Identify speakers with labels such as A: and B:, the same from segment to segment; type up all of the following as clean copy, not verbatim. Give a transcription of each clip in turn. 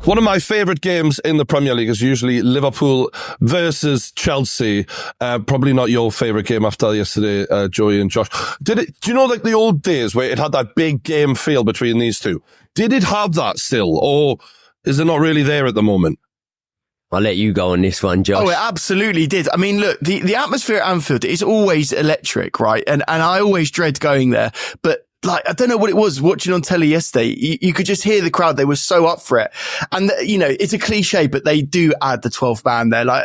A: One of my favourite games in the Premier League is usually Liverpool versus Chelsea. Probably not your favourite game after yesterday, Joey and Josh. Do you know, like the old days where it had that big game feel between these two? Did it have that still, or is it not really there at the moment?
B: I'll let you go on this one, Josh.
C: Oh, it absolutely did. I mean, look, the atmosphere at Anfield is always electric, right? And I always dread going there, but like, I don't know what it was watching on telly yesterday. You could just hear the crowd. They were so up for it. And, it's a cliche, but they do add the 12th man there. Like,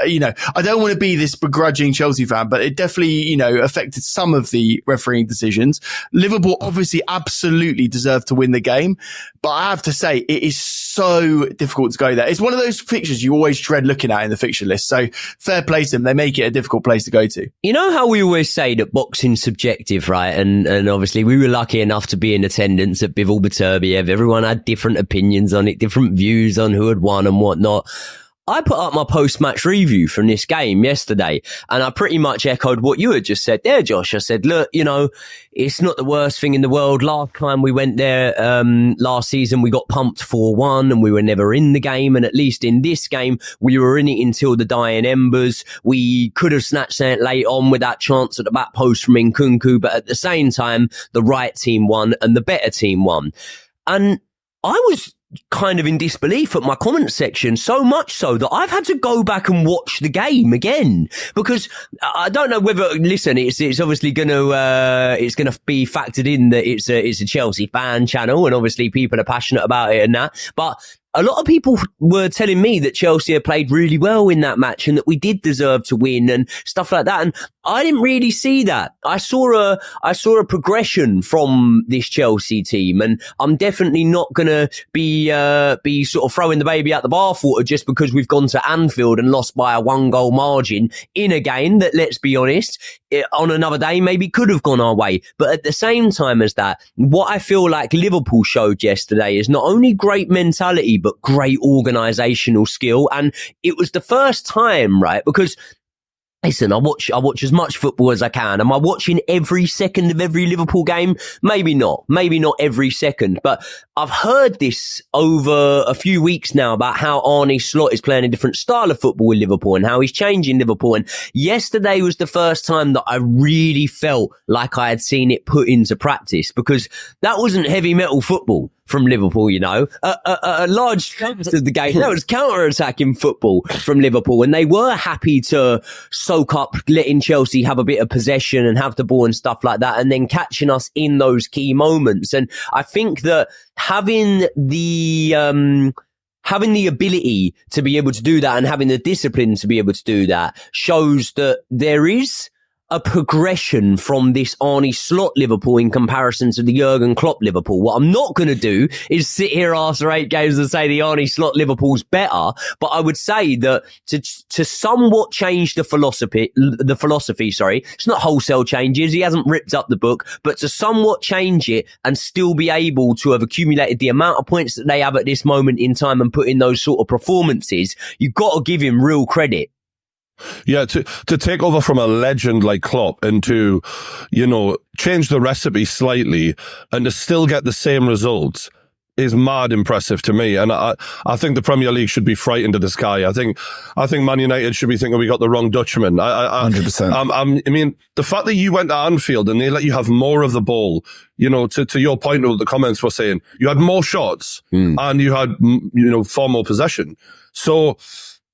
C: I don't want to be this begrudging Chelsea fan, but it definitely, affected some of the refereeing decisions. Liverpool obviously absolutely deserved to win the game, but I have to say it is so difficult to go there. It's one of those fixtures you always dread looking at in the fixture list. So fair play to them. They make it a difficult place to go to.
B: You know how we always say that boxing's subjective, right? And obviously we were lucky enough to be in attendance at Bivol Beterbiev. Everyone had different opinions on it, different views on who had won and whatnot. I put up my post-match review from this game yesterday, and I pretty much echoed what you had just said there, Josh. I said, look, it's not the worst thing in the world. Last time we went there, last season, we got pumped 4-1 and we were never in the game. And at least in this game, we were in it until the dying embers. We could have snatched it late on with that chance at the back post from Nkunku, but at the same time, the right team won and the better team won. And I was kind of in disbelief at my comment section, so much so that I've had to go back and watch the game again, because I don't know whether, listen, it's obviously going to be factored in that it's a Chelsea fan channel, and obviously people are passionate about it and that, but a lot of people were telling me that Chelsea had played really well in that match and that we did deserve to win and stuff like that. And I didn't really see that. I saw a progression from this Chelsea team, and I'm definitely not going to be sort of throwing the baby out the bathwater just because we've gone to Anfield and lost by a 1-goal margin in a game that, let's be honest, on another day maybe could have gone our way. But at the same time as that, what I feel like Liverpool showed yesterday is not only great mentality, but great organisational skill. And it was the first time, right? Because listen, I watch as much football as I can. Am I watching every second of every Liverpool game? Maybe not every second, but I've heard this over a few weeks now about how Arne Slot is playing a different style of football with Liverpool and how he's changing Liverpool. And yesterday was the first time that I really felt like I had seen it put into practice, because that wasn't heavy metal football from Liverpool, a large chunk of the game. That was counter-attacking football from Liverpool, and they were happy to soak up letting Chelsea have a bit of possession and have the ball and stuff like that, and then catching us in those key moments. And I think that having the ability to be able to do that and having the discipline to be able to do that shows that there is a progression from this Arne Slot Liverpool in comparison to the Jurgen Klopp Liverpool. What I'm not going to do is sit here after 8 games and say the Arne Slot Liverpool's better, but I would say that to somewhat change the philosophy, it's not wholesale changes. He hasn't ripped up the book, but to somewhat change it and still be able to have accumulated the amount of points that they have at this moment in time and put in those sort of performances, you've got to give him real credit.
A: Yeah, to take over from a legend like Klopp and to, change the recipe slightly and to still get the same results is mad impressive to me. And I think the Premier League should be frightened of this guy. I think Man United should be thinking we got the wrong Dutchman.
C: 100%.
A: I mean, the fact that you went to Anfield and they let you have more of the ball, to your point, what the comments were saying, you had more shots and you had, far more possession. So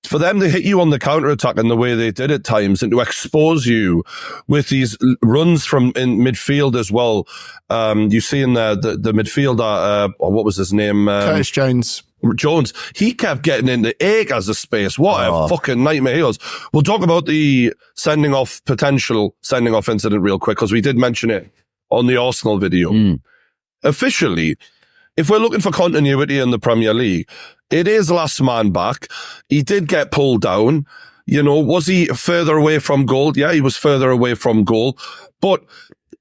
A: for them to hit you on the counter-attack in the way they did at times and to expose you with these runs from in midfield as well. You see in the midfielder, what was his name?
C: Curtis Jones.
A: He kept getting into acres of space. What a fucking nightmare he was. We'll talk about the potential sending off incident real quick, because we did mention it on the Arsenal video. Officially, if we're looking for continuity in the Premier League, it is last man back. He did get pulled down. Was he further away from goal? Yeah, he was further away from goal. But,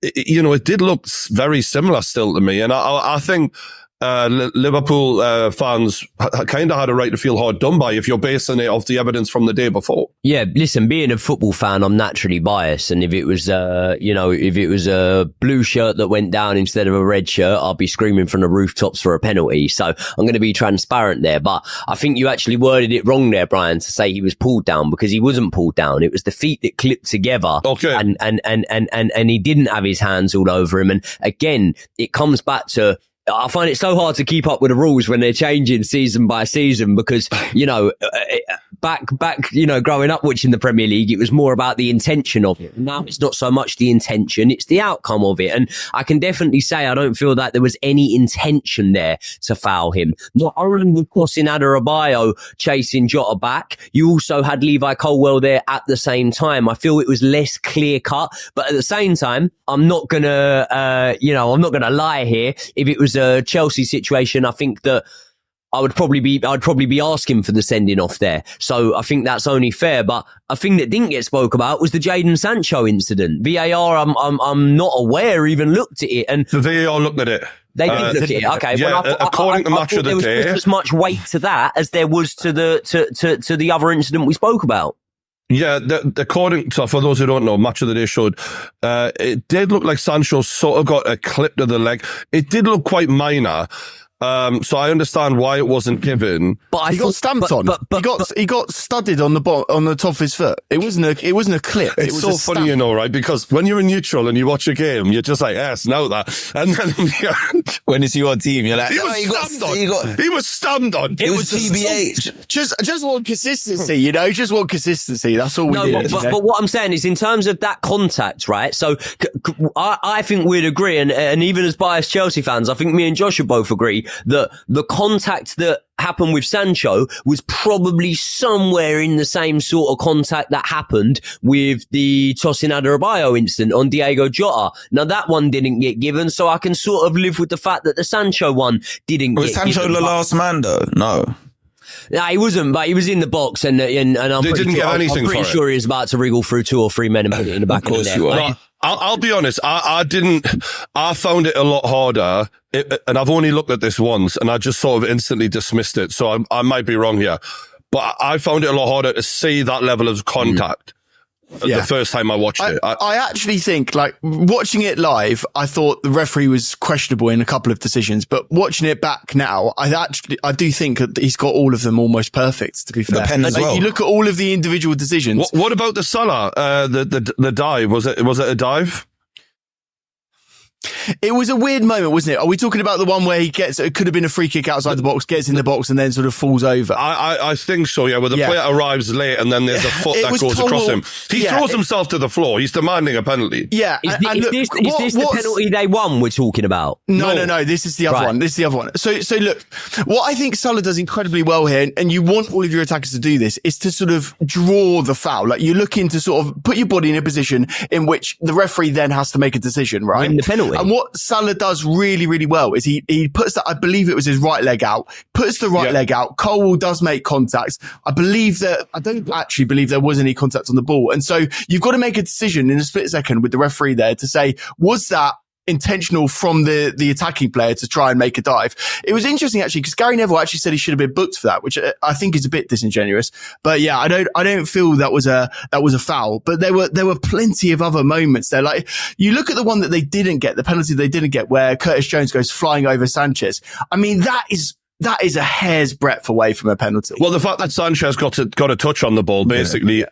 A: it did look very similar still to me. And I think Liverpool fans kind of had a right to feel hard done by if you're basing it off the evidence from the day before.
B: Yeah, listen, being a football fan, I'm naturally biased. And if it was, if it was a blue shirt that went down instead of a red shirt, I'd be screaming from the rooftops for a penalty. So I'm going to be transparent there. But I think you actually worded it wrong there, Brian, to say he was pulled down, because he wasn't pulled down. It was the feet that clipped together.
A: Okay.
B: And he didn't have his hands all over him. And again, it comes back to, I find it so hard to keep up with the rules when they're changing season by season, because, back, growing up watching the Premier League, it was more about the intention of it. Now it's not so much the intention, it's the outcome of it. And I can definitely say I don't feel that there was any intention there to foul him. Not only was Tosin Adarabioyo chasing Jota back, you also had Levi Colwill there at the same time. I feel it was less clear cut, but at the same time, I'm not gonna lie here. If it was a Chelsea situation, I think that I'd probably be asking for the sending off there. So I think that's only fair. But a thing that didn't get spoke about was the Jadon Sancho incident. VAR, I'm not aware even looked at it, and
A: the VAR looked at it.
B: They did look at it. Okay,
A: yeah, well, according to Match of the Day,
B: there was just as much weight to that as there was to the other incident we spoke about.
A: Yeah, according to, for those who don't know, Match of the Day showed, it did look like Sancho sort of got a clip to the leg. It did look quite minor. So I understand why it wasn't given.
C: But he got stamped on. He got studded on the top of his foot. It wasn't a clip.
A: It's
C: was
A: so funny, you know, right? Because when you're in neutral and you watch a game, you're just like, yes, know that. And then
D: when it's your team, you're like,
A: he was stamped on.
D: It was TBH.
C: Just want consistency, you know. Just want consistency. That's all we need.
B: But what I'm saying is, in terms of that contact, right? So I think we'd agree, and even as biased Chelsea fans, I think me and Josh would both agree that the contact that happened with Sancho was probably somewhere in the same sort of contact that happened with the Tosin Adarabioyo incident on Diego Jota. Now that one didn't get given, so I can sort of live with the fact that the Sancho one didn't get given.
D: Was Sancho the last man though? No.
B: No, he wasn't, but he was in the box, and I'm pretty sure he was about to wriggle through 2 or 3 men and put it in the back of the net.
A: I'll be honest. I found it a lot harder, and I've only looked at this once, and I just sort of instantly dismissed it. So I might be wrong here, but I found it a lot harder to see that level of contact. The first time I watched it.
C: I actually think, like, watching it live, I thought the referee was questionable in a couple of decisions, but watching it back now, I do think that he's got all of them almost perfect, to be fair.
D: The pen as well.
C: You look at all of the individual decisions.
A: What about the Salah, the dive? Was it a dive?
C: It was a weird moment, wasn't it? Are we talking about the one where it could have been a free kick outside the box, gets in the box and then sort of falls over?
A: I think so, yeah, where the player arrives late and then there's a foot that goes across him. He throws himself to the floor. He's demanding a penalty.
B: Yeah. Is this the penalty they won we're talking about?
C: No. This is the other one. This is the other one. So look, what I think Salah does incredibly well here, and you want all of your attackers to do this, is to sort of draw the foul. Like, you're looking to sort of put your body in a position in which the referee then has to make a decision, right?
B: Win the penalty.
C: And what Salah does really, really well is he puts that, I believe it was his right leg out, puts the right leg out. Colwill does make contacts. I don't actually believe there was any contact on the ball. And so you've got to make a decision in a split second with the referee there to say, was that intentional from the attacking player to try and make a dive? It was interesting actually, because Gary Neville actually said he should have been booked for that, which I think is a bit disingenuous. But yeah, I don't feel that was a foul. But there were plenty of other moments there. Like, you look at the one that they didn't get, the penalty they didn't get, where Curtis Jones goes flying over Sanchez. I mean, that is a hair's breadth away from a penalty.
A: Well, the fact that Sanchez got a touch on the ball basically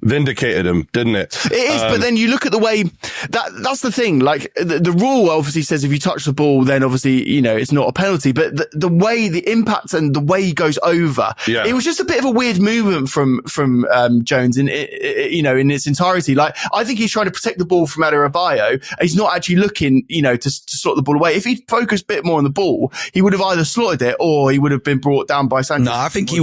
A: vindicated him, didn't it?
C: It is, but then you look at the way that's the thing. Like, the rule obviously says if you touch the ball, then obviously, you know, it's not a penalty. But the way, the impact and the way he goes over, it was just a bit of a weird movement from Jones in its entirety. Like, I think he's trying to protect the ball from Adarabioyo. He's not actually looking, to sort the ball away. If he'd focused a bit more on the ball, he would have either slotted it, or he would have been brought down by Sanchez.
D: No, I think he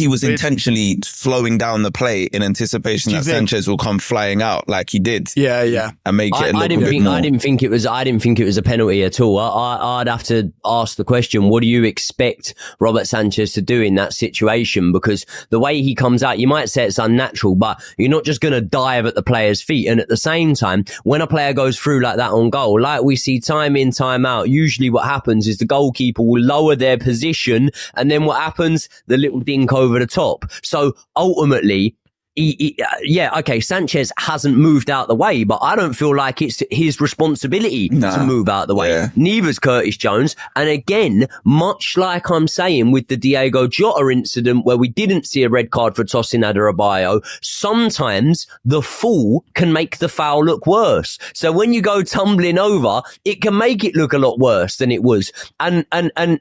D: was intentionally slowing down the play in anticipation that Sanchez will come flying out like he did.
C: Yeah.
D: And make it
B: I didn't think it was a penalty at all. I'd have to ask the question, what do you expect Robert Sanchez to do in that situation? Because the way he comes out, you might say it's unnatural, but you're not just going to dive at the player's feet. And at the same time, when a player goes through like that on goal, like we see time in, time out, usually what happens is the goalkeeper will lower their position, and then what happens? The little dink over the top. So ultimately, Sanchez hasn't moved out the way, but I don't feel like it's his responsibility to move out the way.
D: Yeah.
B: Neither's Curtis Jones. And again, much like I'm saying with the Diego Jota incident where we didn't see a red card for tossing Adebayo, sometimes the fool can make the foul look worse. So when you go tumbling over, it can make it look a lot worse than it was. And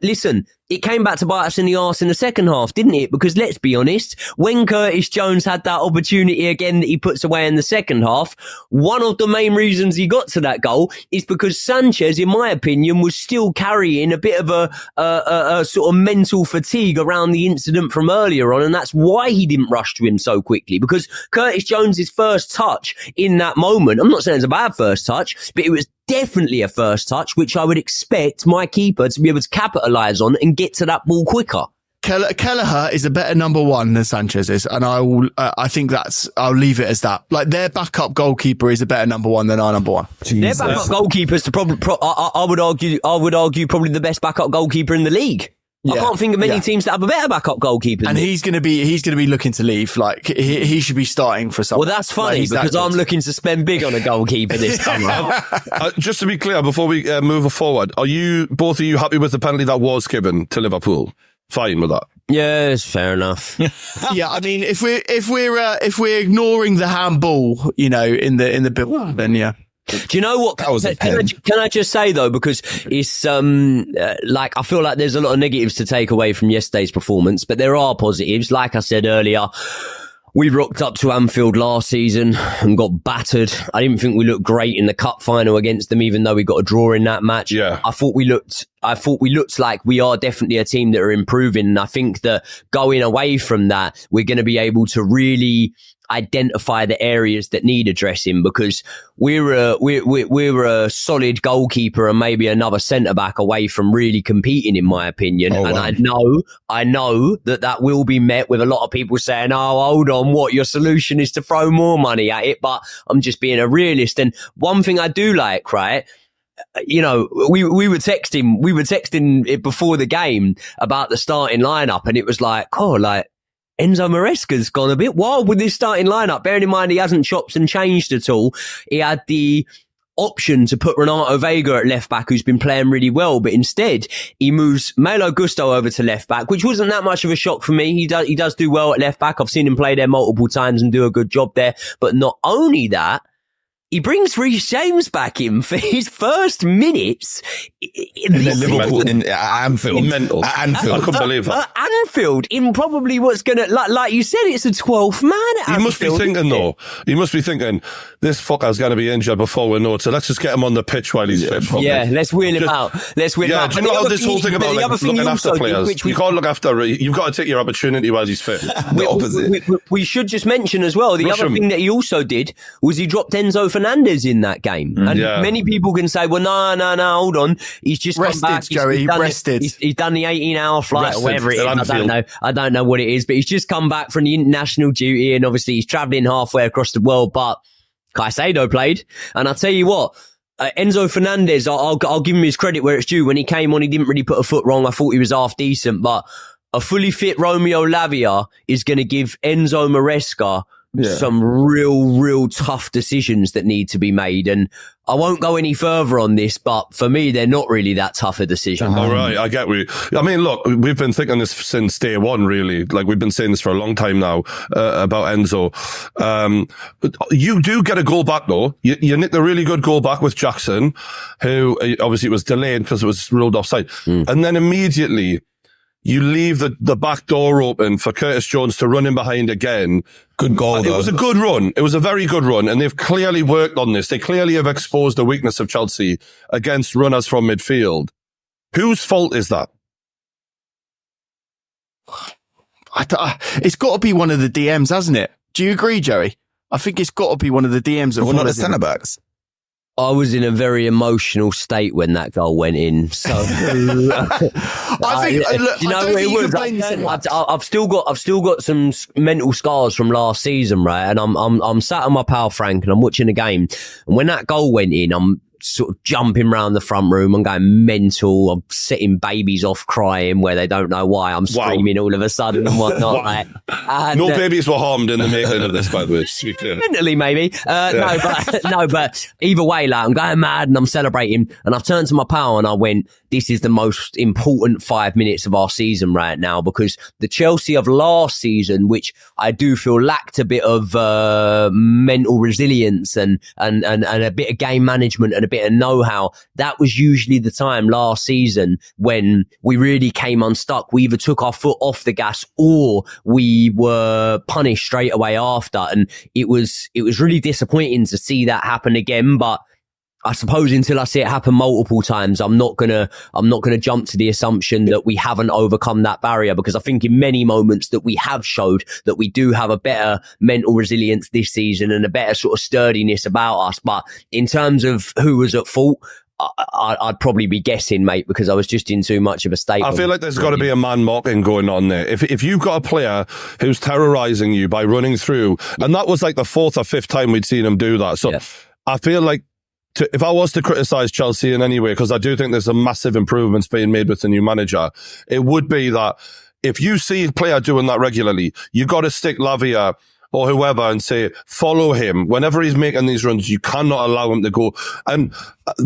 B: listen, it came back to bite us in the arse in the second half, didn't it? Because let's be honest, when Curtis Jones had that opportunity again that he puts away in the second half, one of the main reasons he got to that goal is because Sanchez, in my opinion, was still carrying a bit of a sort of mental fatigue around the incident from earlier on. And that's why he didn't rush to him so quickly, because Curtis Jones's first touch in that moment, I'm not saying it's a bad first touch, but it was definitely a first touch, which I would expect my keeper to be able to capitalise on and get to that ball quicker.
C: Kelleher is a better number one than Sanchez is, and I'll leave it as that. Like, their backup goalkeeper is a better number one than our number one.
B: Jesus. Their backup goalkeeper is I would argue probably the best backup goalkeeper in the league. Yeah, I can't think of many teams that have a better backup goalkeeper.
C: And he's going to be looking to leave. Like, he should be starting for someone.
B: Well, that's funny because I'm looking to spend big on a goalkeeper this time around.
A: Just to be clear, before we move forward, are you both of you happy with the penalty that was given to Liverpool? Fine with that?
B: Yeah, it's fair enough.
C: Yeah, I mean, if we're ignoring the handball, in the bill, then yeah.
B: Do you know what? Can I just say though, because it's I feel like there's a lot of negatives to take away from yesterday's performance, but there are positives. Like I said earlier, we rocked up to Anfield last season and got battered. I didn't think we looked great in the cup final against them, even though we got a draw in that match.
A: Yeah.
B: I thought we looked like we are definitely a team that are improving. And I think that going away from that, we're going to be able to really identify the areas that need addressing, because we're a solid goalkeeper and maybe another centre back away from really competing, in my opinion.
D: Oh,
B: and
D: wow.
B: I know that will be met with a lot of people saying, "Oh, hold on, what your solution is to throw more money at it?" But I'm just being a realist. And one thing I do like, right? We were texting it before the game about the starting lineup, and it was like, Enzo Maresca's gone a bit wild with this starting lineup. Bearing in mind he hasn't chopped and changed at all. He had the option to put Renato Vega at left back, who's been playing really well, but instead he moves Malo Gusto over to left back, which wasn't that much of a shock for me. He does do well at left back. I've seen him play there multiple times and do a good job there. But not only that, he brings Reece James back in for his first minutes
D: in Liverpool, in Anfield.
A: Mental.
D: Anfield.
A: I couldn't believe that.
B: Anfield, in probably what's going to, like you said, it's the 12th man at Anfield.
A: He must be thinking, this fucker's going to be injured before we know it, so let's just get him on the pitch while he's fit.
B: Yeah, let's wheel him out.
A: Do you know how this whole thing about looking after players? You can't look after, you've got to take your opportunity while he's fit.
D: The opposite.
B: We should just mention as well, the other thing that he also did was he dropped Enzo Fernandez in that game. And many people can say, well, no, hold on. He's just
C: rested,
B: come back.
C: Joey, rested.
B: He's done the 18-hour flight or whatever it is. I don't know what it is, but he's just come back from the international duty, and obviously he's travelling halfway across the world. But Caicedo played, and I'll tell you what, Enzo Fernandez, I'll give him his credit where it's due. When he came on, he didn't really put a foot wrong. I thought he was half decent, but a fully fit Romeo Lavia is going to give Enzo Maresca some real tough decisions that need to be made. And I won't go any further on this, but for me, they're not really that tough a decision.
A: All right, I get I mean, look, we've been thinking this since day one, really. Like, we've been saying this for a long time now, about Enzo. You do get a goal back, though. You nicked a really good goal back with Jackson, who obviously was delayed because it was ruled offside. And then immediately you leave the back door open for Curtis Jones to run in behind again.
D: Good goal, though.
A: It was a good run. It was a very good run. And they've clearly worked on this. They clearly have exposed the weakness of Chelsea against runners from midfield. Whose fault is that?
C: It's got to be one of the DMs, hasn't it? Do you agree, Joey? I think it's got to be one of the DMs.
D: Well, not the centre backs.
B: I was in a very emotional state when that goal went in. So
C: I think
B: you know what it was. I've still got some mental scars from last season, right? And I'm sat on my pal Frank and I'm watching the game. And when that goal went in, I'm sort of jumping around the front room. I'm going mental. I'm setting babies off crying where they don't know why. I'm screaming all of a sudden and whatnot. Like,
A: no babies were harmed in the making of this, by the way.
B: Mentally, maybe. But either way, like, I'm going mad and I'm celebrating. And I've turned to my pal and I went, this is the most important 5 minutes of our season right now, because the Chelsea of last season, which I do feel lacked a bit of mental resilience and a bit of game management and a bit of know-how, that was usually the time last season when we really came unstuck. We either took our foot off the gas or we were punished straight away after. And it was really disappointing to see that happen again. But I suppose until I see it happen multiple times, I'm not gonna jump to the assumption that we haven't overcome that barrier, because I think in many moments that we have showed that we do have a better mental resilience this season and a better sort of sturdiness about us. But in terms of who was at fault, I'd probably be guessing, mate, because I was just in too much of a state.
A: I feel like there's got to be a man marking going on there. If you've got a player who's terrorising you by running through, and that was like the 4th or 5th time we'd seen him do that. So I feel like, if I was to criticise Chelsea in any way, because I do think there's some massive improvements being made with the new manager, it would be that if you see a player doing that regularly, you got to stick Lavia or whoever and say, follow him. Whenever he's making these runs, you cannot allow him to go. And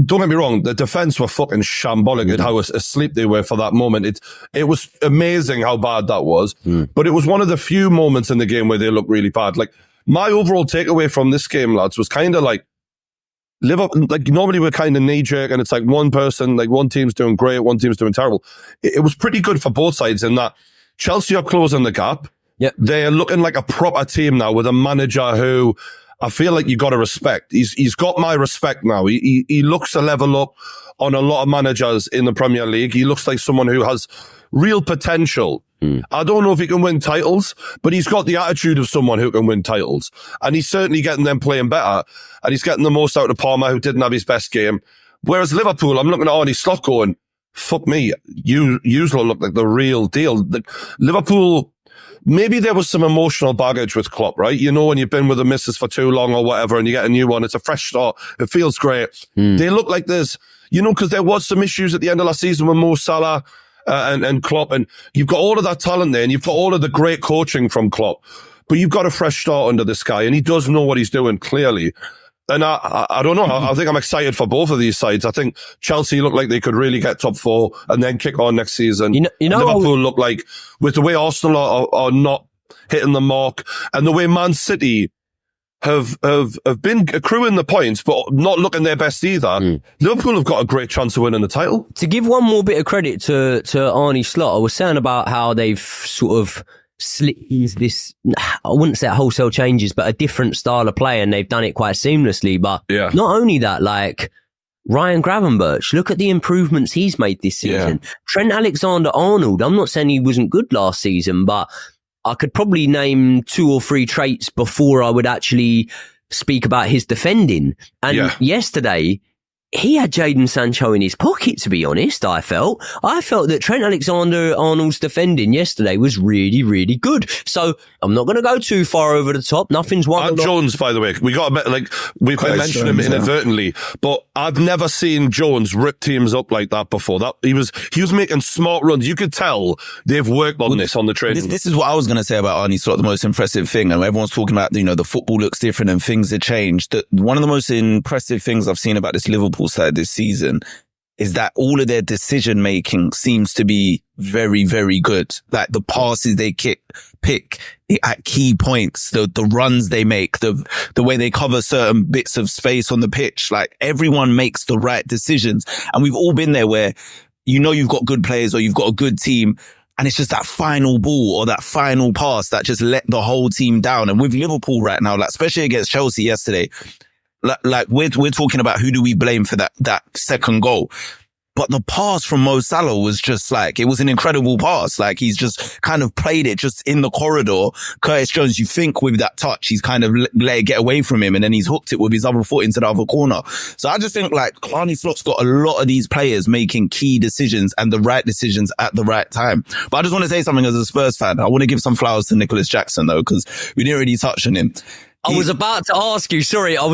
A: don't get me wrong, the defence were fucking shambolic at how asleep they were for that moment. It was amazing how bad that was. But it was one of the few moments in the game where they looked really bad. Like, my overall takeaway from this game, lads, was kind of like, Liverpool, like, normally we're kind of knee-jerk and it's like one person, like one team's doing great, one team's doing terrible. It was pretty good for both sides in that Chelsea are closing the gap.
B: Yep.
A: They're looking like a proper team now with a manager who I feel like you got to respect. He's got my respect now. He looks a level up on a lot of managers in the Premier League. He looks like someone who has real potential. I don't know if he can win titles, but he's got the attitude of someone who can win titles. And he's certainly getting them playing better. And he's getting the most out of Palmer, who didn't have his best game. Whereas Liverpool, I'm looking at Arne Slot going, fuck me, you look like the real deal. Liverpool, maybe there was some emotional baggage with Klopp, right? You know, when you've been with the missus for too long or whatever and you get a new one, it's a fresh start. It feels great. They look like this, you know, because there was some issues at the end of last season with Mo Salah and Klopp, and you've got all of that talent there and you've got all of the great coaching from Klopp, but you've got a fresh start under this guy and he does know what he's doing clearly. And I don't know. I think I'm excited for both of these sides. I think Chelsea look like they could really get top 4 and then kick on next season.
B: You know,
A: Liverpool look like, with the way Arsenal are not hitting the mark and the way Man City have been accruing the points, but not looking their best either. Liverpool have got a great chance of winning the title.
B: To give one more bit of credit to Arne Slot, I was saying about how they've sort of slipped this, I wouldn't say wholesale changes, but a different style of play, and they've done it quite seamlessly. But not only that, like, Ryan Gravenberch, look at the improvements he's made this season. Trent Alexander-Arnold, I'm not saying he wasn't good last season, but I could probably name 2 or 3 traits before I would actually speak about his defending. And yesterday, he had Jadon Sancho in his pocket, to be honest, I felt that Trent Alexander-Arnold's defending yesterday was really, really good. So I'm not going to go too far over the top. Nothing's one.
A: And Jones, by the way, we got a bit, like, we've mentioned him inadvertently, but I've never seen Jones rip teams up like that before. That he was making smart runs. You could tell they've worked on this on the training.
D: This is what I was going to say about Arne Slot, the most impressive thing. And everyone's talking about, you know, the football looks different and things have changed. One of the most impressive things I've seen about this Liverpool side this season is that all of their decision making seems to be very, very good. Like the passes they pick at key points, the runs they make, the way they cover certain bits of space on the pitch. Like, everyone makes the right decisions. And we've all been there where, you know, you've got good players or you've got a good team, and it's just that final ball or that final pass that just let the whole team down. And with Liverpool right now, like, especially against Chelsea yesterday, like we're talking about who do we blame for that second goal. But the pass from Mo Salah was just like, it was an incredible pass. Like he's just kind of played it just in the corridor. Curtis Jones, you think with that touch, he's kind of let it get away from him and then he's hooked it with his other foot into the other corner. So I just think like Arne Slot's got a lot of these players making key decisions and the right decisions at the right time. But I just want to say something as a Spurs fan. I want to give some flowers to Nicholas Jackson though, because we didn't really touch on him.
B: I was about to ask you, sorry, that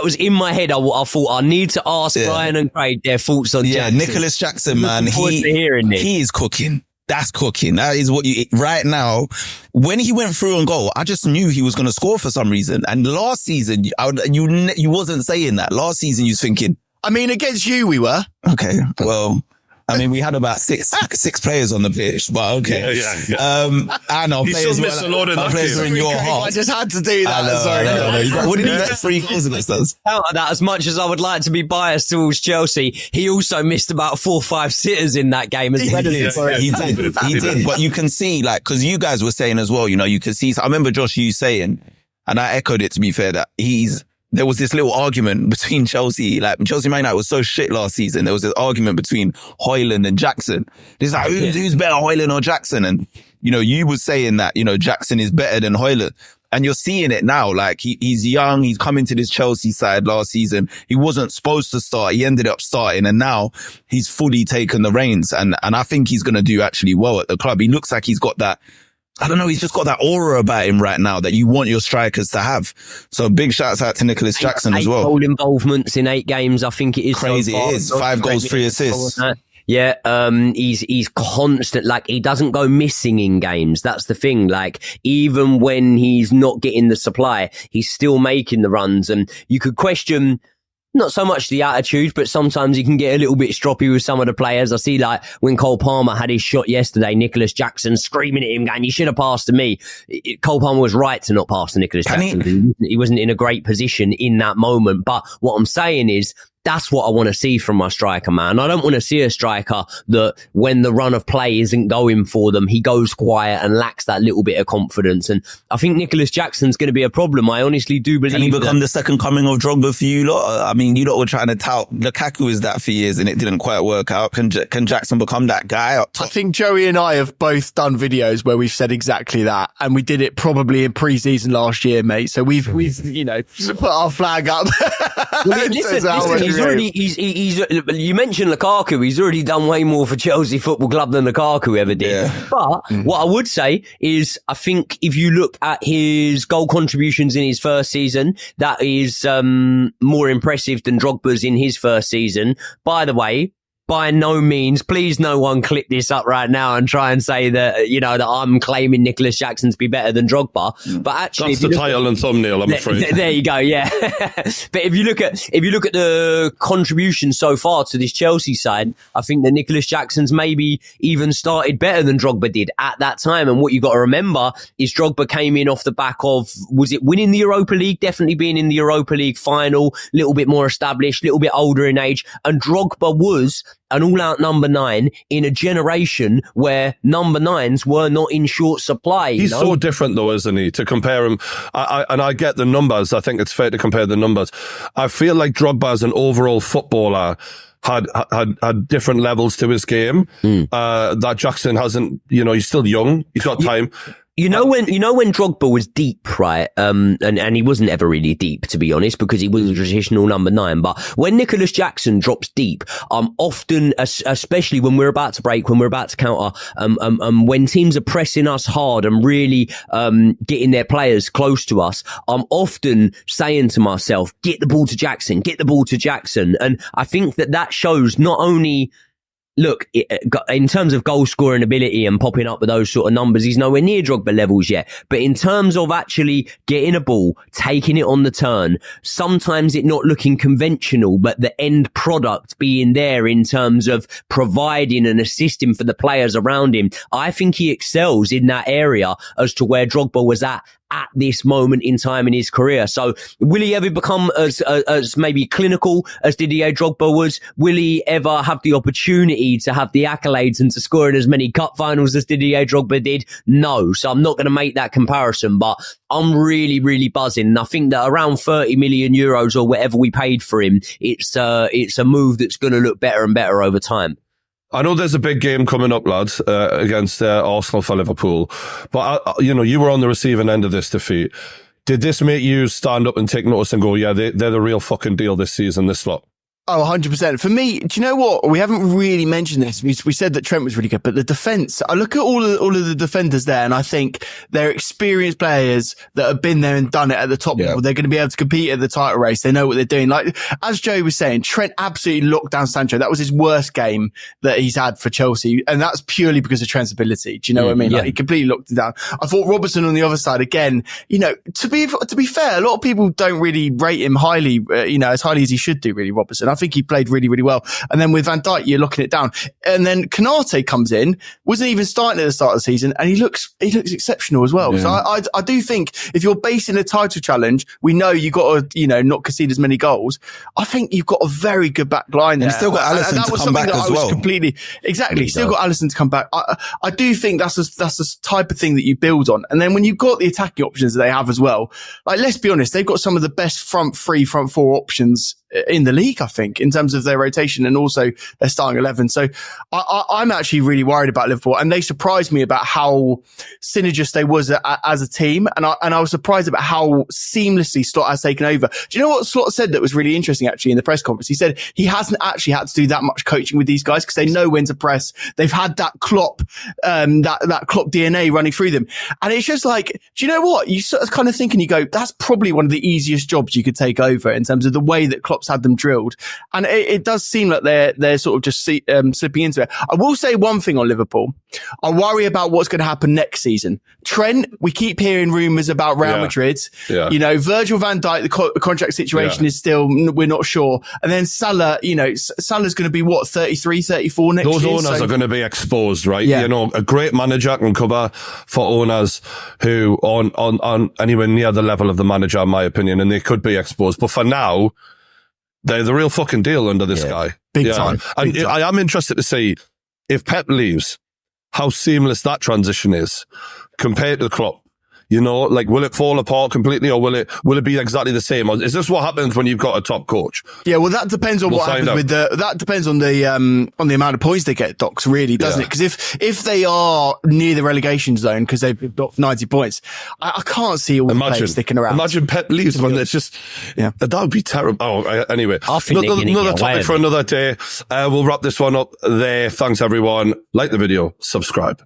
B: was in my head. I thought I need to ask Ryan and Craig their thoughts on Jackson.
D: Nicholas Jackson, man, he is cooking. That's cooking. That is what right now, when he went through on goal, I just knew he was going to score for some reason. And last season, you wasn't saying that. Last season, you was thinking.
C: I mean, against you, we were.
D: Okay, well. I mean, we had about six players on the pitch, but okay. And our players were in your heart.
C: I just had to do that.
D: I know. What did he get 3 goals against us?
B: Out of that, as much as I would like to be biased towards Chelsea, he also missed about 4 or 5 sitters in that game as well.
D: He did. But you can see, like, because you guys were saying as well, you can see. I remember Josh, you saying, and I echoed it to be fair, that there was this little argument between Chelsea, like Chelsea Man United was so shit last season. There was this argument between Højlund and Jackson. It's like, who's better, Højlund or Jackson? And, you were saying that, Jackson is better than Højlund. And you're seeing it now. Like he's young. He's come into this Chelsea side last season. He wasn't supposed to start. He ended up starting and now he's fully taken the reins. And I think he's going to do actually well at the club. He looks like he's got that. I don't know. He's just got that aura about him right now that you want your strikers to have. So big shouts out to Nicholas Jackson as well.
B: 8 goal involvements in 8 games. I think it is
D: crazy.
B: So far.
D: It is 5 goals, 3 assists.
B: Yeah. He's constant. Like he doesn't go missing in games. That's the thing. Like even when he's not getting the supply, he's still making the runs. And you could question not so much the attitude, but sometimes he can get a little bit stroppy with some of the players. I see like when Cole Palmer had his shot yesterday, Nicholas Jackson screaming at him going, you should have passed to me. Cole Palmer was right to not pass to Nicholas Jackson. He wasn't in a great position in that moment. But what I'm saying is, that's what I want to see from my striker, man. I don't want to see a striker that when the run of play isn't going for them, he goes quiet and lacks that little bit of confidence. And I think Nicholas Jackson's going to be a problem. I honestly do believe.
D: Can he become the second coming of Drogba for you lot? I mean, you lot were trying to tout Lukaku is that for years and it didn't quite work out. Can Jackson become that guy up top?
C: I think Joey and I have both done videos where we've said exactly that. And we did it probably in pre-season last year, mate. So we've put our flag up.
B: Well, listen, he's you mentioned Lukaku. He's already done way more for Chelsea Football Club than Lukaku ever did. Yeah. But what I would say is, I think if you look at his goal contributions in his first season, that is more impressive than Drogba's in his first season. By the way, by no means, please no one clip this up right now and try and say that, that I'm claiming Nicholas Jackson to be better than Drogba. But actually,
A: that's the title and thumbnail, I'm afraid.
B: There you go, yeah. But if you look at the contribution so far to this Chelsea side, I think that Nicholas Jackson's maybe even started better than Drogba did at that time. And what you got to remember is Drogba came in off the back of, was it winning the Europa League? Definitely being in the Europa League final, a little bit more established, a little bit older in age. And Drogba was an all-out number 9 in a generation where number 9s were not in short supply.
A: He's so different though, isn't he? To compare him, I get the numbers. I think it's fair to compare the numbers. I feel like Drogba as an overall footballer had different levels to his game. That Jackson hasn't. He's still young. He's got time.
B: You know when Drogba was deep, right? And he wasn't ever really deep, to be honest, because he was a traditional number 9. But when Nicholas Jackson drops deep, often, especially when we're about to break, when we're about to counter, when teams are pressing us hard and really, getting their players close to us, I'm often saying to myself, get the ball to Jackson, get the ball to Jackson. And I think that shows not only, look, in terms of goal scoring ability and popping up with those sort of numbers, he's nowhere near Drogba levels yet. But in terms of actually getting a ball, taking it on the turn, sometimes it not looking conventional, but the end product being there in terms of providing and assisting for the players around him, I think he excels in that area as to where Drogba was at at this moment in time in his career. So will he ever become as maybe clinical as Didier Drogba was? Will he ever have the opportunity to have the accolades and to score in as many cup finals as Didier Drogba did? No. So I'm not going to make that comparison, but I'm really, really buzzing. And I think that around 30 million euros or whatever we paid for him, it's a move that's going to look better and better over time.
A: I know there's a big game coming up, lads, against Arsenal for Liverpool. But, you were on the receiving end of this defeat. Did this make you stand up and take notice and go, yeah, they're the real fucking deal this season, this lot?
C: Oh, 100%. For me, do you know what? We haven't really mentioned this. We said that Trent was really good, but the defense, I look at all of the defenders there and I think they're experienced players that have been there and done it at the top level. They're going to be able to compete at the title race. They know what they're doing. Like, as Joe was saying, Trent absolutely locked down Sancho. That was his worst game that he's had for Chelsea. And that's purely because of Trent's ability. Do you know what I mean?
B: Yeah.
C: Like, he completely locked it down. I thought Robertson on the other side, again, to be fair, a lot of people don't really rate him highly, as highly as he should do, really, Robertson. I think he played really, really well. And then with Van Dijk, you're locking it down. And then Konate comes in, wasn't even starting at the start of the season, and he looks exceptional as well. Yeah. So I do think if you're basing a title challenge, we know you've got to, not concede as many goals. I think you've got a very good back line there.
D: And still got Alisson to come back as well.
C: Still got Alisson to come back. I do think that's the type of thing that you build on. And then when you've got the attacking options that they have as well, like, let's be honest, they've got some of the best front four options in the league, I think, in terms of their rotation and also their starting 11. So I'm actually really worried about Liverpool, and they surprised me about how synergist they was as a team. And I was surprised about how seamlessly Slot has taken over. Do you know what Slot said that was really interesting actually in the press conference? He said he hasn't actually had to do that much coaching with these guys because they know when to press. They've had that Klopp, that Klopp DNA running through them. And it's just like, do you know what? You sort of kind of think and you go, that's probably one of the easiest jobs you could take over in terms of the way that Klopp's had them drilled. And it does seem like they're sort of just slipping into it. I will say one thing on Liverpool. I worry about what's going to happen next season. Trent, we keep hearing rumours about Real Madrid. Yeah. Virgil van Dijk, the contract situation is still, we're not sure. And then Salah, Salah's going to be what, 33, 34 next year?
A: Those owners are going to be exposed, right? Yeah. A great manager can cover for owners who on anywhere near the level of the manager, in my opinion, and they could be exposed. But for now, they're the real fucking deal under this guy.
C: Big time.
A: And I am interested to see if Pep leaves, how seamless that transition is compared to Klopp. Will it fall apart completely, or will it be exactly the same? Or is this what happens when you've got a top coach?
C: Yeah, well, that depends on what happens that depends on the amount of points they get, Docs, really, doesn't it? Because if they are near the relegation zone because they've got 90 points, I can't see all the players sticking around.
A: Imagine Pep leaves when it's just, that would be terrible. Anyway, another topic for another day. We'll wrap this one up there. Thanks everyone. Like the video, subscribe.